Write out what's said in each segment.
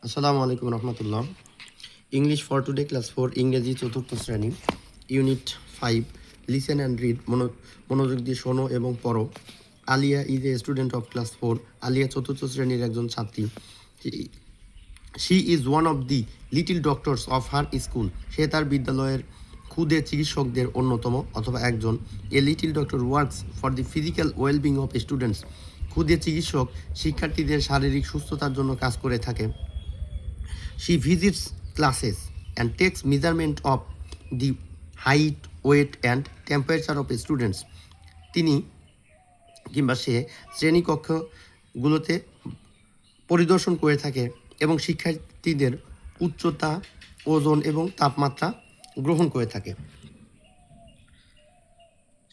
আসসালামু আলাইকুম রহমতুল্লাহ। English for today class 4 ইংরেজি চতুর্থ শ্রেণী ইউনিট 5 লিসেন অ্যান্ড রিড। মনোযোগ দিয়ে শোনো এবং পড়ো। Alia is a student of class 4। Alia চতুর্থ শ্রেণীর একজন ছাত্রী। She is one of the little doctors of her school. সে তার বিদ্যালয়ের ক্ষুদে চিকিৎসকদের অন্যতম অথবা একজন। A little doctor works for the physical wellbeing of students. ক্ষুদে চিকিৎসক শিক্ষার্থীদের শারীরিক সুস্থতার জন্য কাজ করে থাকে। She visits classes and takes measurement of the height, weight and temperature of students. তিনি কিংবা সে শ্রেণীকক্ষগুলোতে পরিদর্শন করে থাকে এবং শিক্ষার্থীদের উচ্চতা, ওজন এবং তাপমাত্রা গ্রহণ করে থাকে।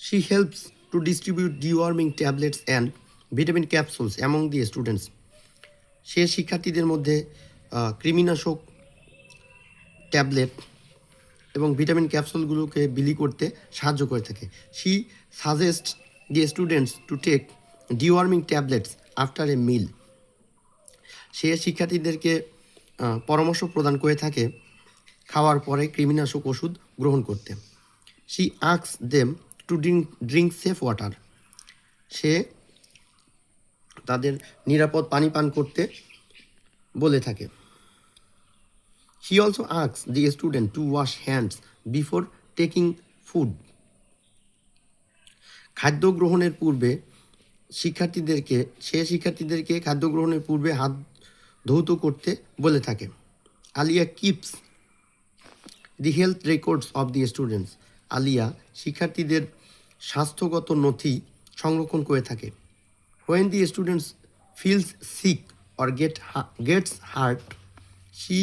She helps to distribute deworming tablets and vitamin capsules among the students. সে শিক্ষার্থীদের মধ্যে কৃমিনাশক ট্যাবলেট এবং ভিটামিন ক্যাপসুলগুলোকে বিলি করতে সাহায্য করে থাকে। She suggest the students to take deworming tablets after a meal. সে শিক্ষার্থীদেরকে পরামর্শ প্রদান করে থাকে খাওয়ার পরে কৃমিনাশক ওষুধ গ্রহণ করতে। She asks them to drink safe water. সে তাদের নিরাপদ পানি পান করতে বলে থাকে। She also asks the student to wash hands before taking food. খাদ্য গ্রহণের পূর্বে শিক্ষার্থীদেরকে খাদ্য গ্রহণের পূর্বে হাত ধৌত করতে বলে থাকে। Alia keeps the health records of the students. Alia শিক্ষার্থীদের স্বাস্থ্যগত নথি সংরক্ষণ করে থাকে। When the students feels sick or gets hurt, she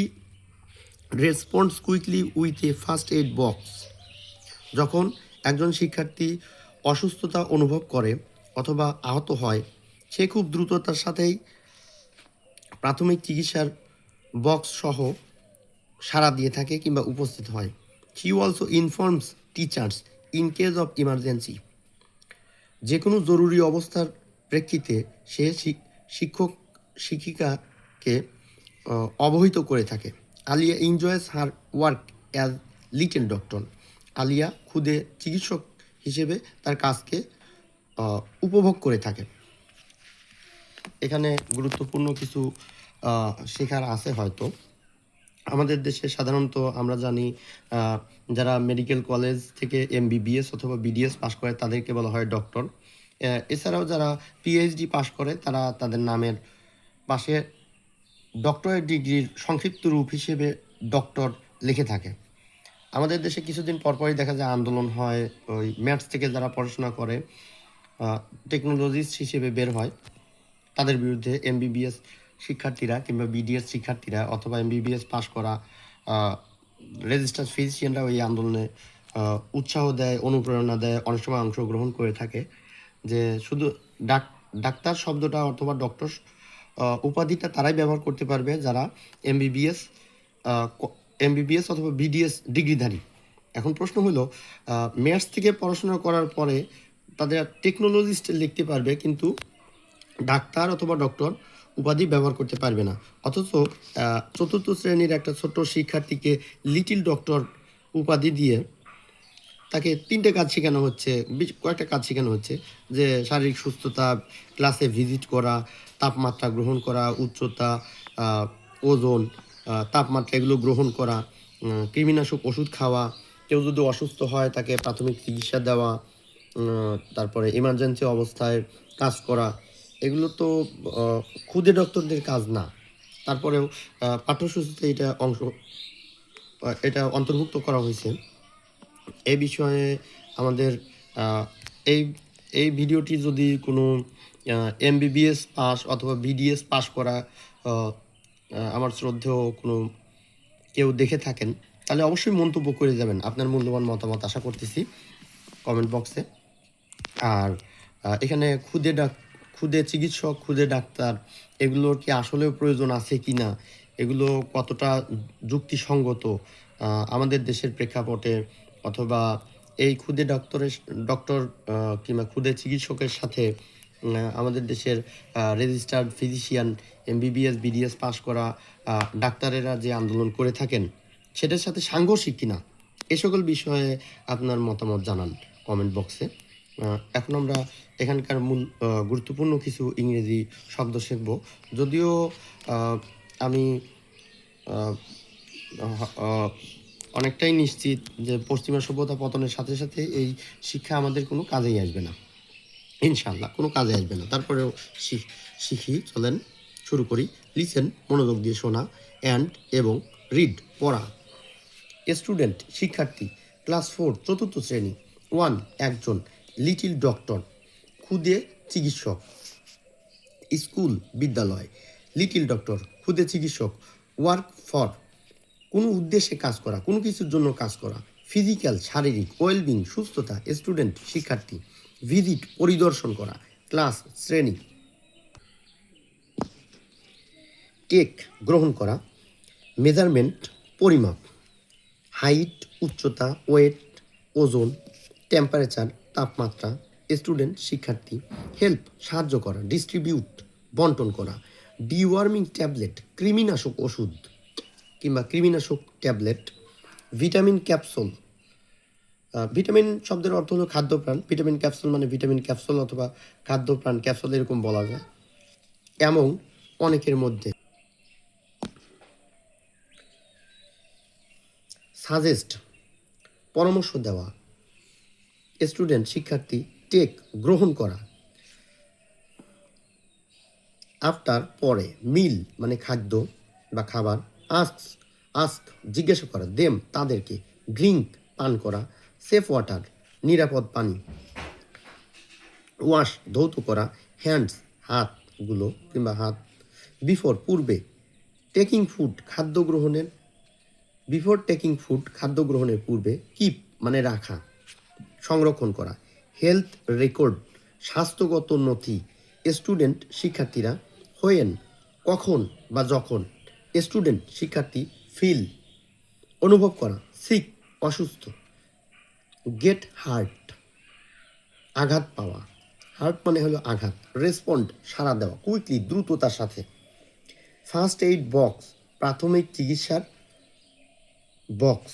response quickly with a first aid box. যখন একজন শিক্ষার্থী অসুস্থতা অনুভব করে অথবা আহত হয়, সে খুব দ্রুততার সাথেই প্রাথমিক চিকিৎসার বক্স সহ সাড়া দিয়ে থাকে কিংবা উপস্থিত হয়। She also informs teachers in case of emergency. যে কোনো জরুরি অবস্থার প্রেক্ষিতে সে শিক্ষিকাকে অবহিত করে থাকে। Alia enjoys her work as little doctor. Alia খুদে চিকিৎসক হিসেবে তার কাজকে উপভোগ করে থাকে। এখানে গুরুত্বপূর্ণ কিছু শেখার আছে হয়তো। আমাদের দেশে সাধারণত আমরা জানি যারা মেডিকেল কলেজ থেকে MBBS অথবা BDS পাশ করে তাদেরকে বলা হয় ডক্টর। এছাড়াও যারা PhD পাশ করে তারা তাদের নামের পাশে ডক্টরেট ডিগ্রির সংক্ষিপ্ত রূপ হিসেবে ডক্টর লিখে থাকে। আমাদের দেশে কিছুদিন পরপরই দেখা যায় আন্দোলন হয়, ওই ম্যাথস থেকে যারা পড়াশোনা করে টেকনোলজিস্ট হিসেবে বের হয় তাদের বিরুদ্ধে MBBS শিক্ষার্থীরা কিংবা BDS শিক্ষার্থীরা অথবা MBBS পাশ করা রেজিস্টার্ড ফিজিশিয়ানরা ওই আন্দোলনে উৎসাহ দেয়, অনুপ্রেরণা দেয়, অনেক সময় অংশগ্রহণ করে থাকে। যে শুধু ডাক্তার শব্দটা অথবা ডক্টর উপাধিটা তারাই ব্যবহার করতে পারবে যারা MBBS অথবা BDS ডিগ্রিধারী। এখন প্রশ্ন হলো ম্যাথস থেকে পড়াশোনা করার পরে তাদের টেকনোলজিস্ট লিখতে পারবে, কিন্তু ডাক্তার অথবা ডক্টর উপাধি ব্যবহার করতে পারবে না। অথচ চতুর্থ শ্রেণীর একটা ছোট্ট শিক্ষার্থীকে লিটিল ডক্টর উপাধি দিয়ে তাকে কয়েকটা কাজ শেখানো হচ্ছে, যে শারীরিক সুস্থতা, ক্লাসে ভিজিট করা, তাপমাত্রা গ্রহণ করা, উচ্চতা, ওজন, তাপমাত্রা এগুলো গ্রহণ করা, কৃমিনাশক ওষুধ খাওয়া, কেউ যদি অসুস্থ হয় তাকে প্রাথমিক চিকিৎসা দেওয়া, তারপরে ইমার্জেন্সি অবস্থায় কাজ করা। এগুলো তো ক্ষুদে ডক্টরদের কাজ না। তারপরেও পাঠ্যসূচিতে এটা অন্তর্ভুক্ত করা হয়েছে। এই বিষয়ে আমাদের এই এই ভিডিওটি যদি কোনো MBBS পাস অথবা BDS পাস করা আমার শ্রদ্ধেয় কোনো কেউ দেখে থাকেন তাহলে অবশ্যই মন্তব্য করে যাবেন। আপনার মূল্যবান মতামত আশা করতেছি কমেন্ট বক্সে। আর এখানে ক্ষুদে চিকিৎসক, ক্ষুদে ডাক্তার এগুলোর কি আসলেও প্রয়োজন আছে কি না, এগুলো কতটা যুক্তিসঙ্গত আমাদের দেশের প্রেক্ষাপটে, অথবা এই ক্ষুদে ডক্টর কিংবা ক্ষুদে চিকিৎসকের সাথে আমাদের দেশের registered physician MBBS BDS pass করা ডাক্তারেরা যে আন্দোলন করে থাকেন সেটার সাথে সাংঘর্ষিক কিনা এ সকল বিষয়ে আপনার মতামত জানান কমেন্ট বক্সে। এখন আমরা এখানকার মূল গুরুত্বপূর্ণ কিছু ইংরেজি শব্দ শিখব। যদিও আমি অনেকটাই নিশ্চিত যে পশ্চিমা সভ্যতা পতনের সাথে সাথে এই শিক্ষা আমাদের কোনো কাজেই আসবে না, ইনশাআল্লাহ কোনো কাজে আসবে না। তারপরেও শিখি, চলেন শুরু করি। লিসেন মনোযোগ দিয়ে শোনা, অ্যান্ড এবং রিড পড়া। স্টুডেন্ট শিক্ষার্থী, ক্লাস 4 চতুর্থ শ্রেণী। 1 একজন, লিটিল ডক্টর ক্ষুদে চিকিৎসক। স্কুল বিদ্যালয়, লিটিল ডক্টর ক্ষুদে চিকিৎসক। ওয়ার্ক ফর কোনো উদ্দেশ্যে কাজ করা, কোনো কিছুর জন্য কাজ করা। ফিজিক্যাল শারীরিক, ওয়েলবিং সুস্থতা। স্টুডেন্ট শিক্ষার্থী। ভিজিট পরিদর্শন করা। ক্লাস শ্রেণী। টেক গ্রহণ করা। মেজারমেন্ট পরিমাপ। হাইট উচ্চতা, ওয়েট ওজন, টেম্পারেচার তাপমাত্রা। স্টুডেন্ট শিক্ষার্থী। হেল্প সাহায্য করা। ডিস্ট্রিবিউট বন্টন করা। ডিওয়ার্মিং ট্যাবলেট কৃমিনাশক ওষুধ কিংবা কৃমিনাশক ট্যাবলেট। ভিটামিন ক্যাপসুল, ভিটামিন শব্দের অর্থ হলো খাদ্যপ্রাণ। ভিটামিন ক্যাপসুল মানে ভিটামিন ক্যাপসুল অথবা খাদ্যপ্রাণ ক্যাপসুল এরকম বলা যায়। এমন অনেকের মধ্যে। সাজেস্ট পরামর্শ দেওয়া। স্টুডেন্ট শিক্ষার্থী। টেক গ্রহণ করা। আফটার পরে। মিল মানে খাদ্য বা খাবার। আস্ক জিজ্ঞাসা করা। দেম তাদেরকে। ড্রিঙ্ক পান করা। সেফ ওয়াটার নিরাপদ পানি। ওয়াশ ধৌত করা। হ্যান্ডস হাতগুলো কিংবা হাত। বিফোর পূর্বে। টেকিং ফুড খাদ্য গ্রহণের। বিফোর টেকিং ফুড খাদ্য গ্রহণের পূর্বে। কিপ মানে রাখা সংরক্ষণ করা। হেলথ রেকর্ড স্বাস্থ্যগত নথি। স্টুডেন্ট শিক্ষার্থীরা। হোয়েন কখন বা যখন। স্টুডেন্ট শিক্ষার্থী। ফিল অনুভব করা। সিক অসুস্থ। গেট হার্ট আঘাত পাওয়া। হার্ট মানে হলো আঘাত। রেসপন্ড সাড়া দেওয়া কুইকলি দ্রুততার সাথে। ফার্স্ট এইড বক্স প্রাথমিক চিকিৎসার বক্স।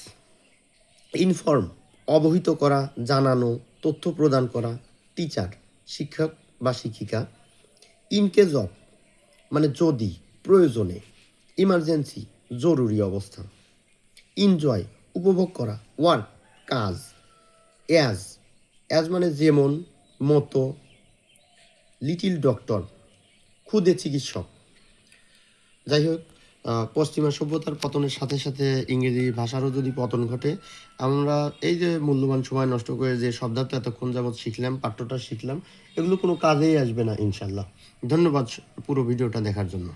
ইনফর্ম অবহিত করা, জানানো, তথ্য প্রদান করা। টিচার শিক্ষক বা শিক্ষিকা। ইন কেস অফ মানে যদি, প্রয়োজনে। ইমার্জেন্সি জরুরি অবস্থা। এনজয় উপভোগ করা। ওয়ার্ক কাজ। অ্যাজ মানে যেমন, মতো। লিটিল ডক্টর ক্ষুদে চিকিৎসক। যাই হোক, পশ্চিমা সভ্যতার পতনের সাথে সাথে ইংরেজি ভাষারও যদি পতন ঘটে, আমরা এই যে মূল্যবান সময় নষ্ট করে যে শব্দার্থ এতক্ষণ যাবৎ শিখলাম, পাঠ্যটা শিখলাম, এগুলো কোনো কাজেই আসবে না ইনশাল্লাহ। ধন্যবাদ পুরো ভিডিওটা দেখার জন্য।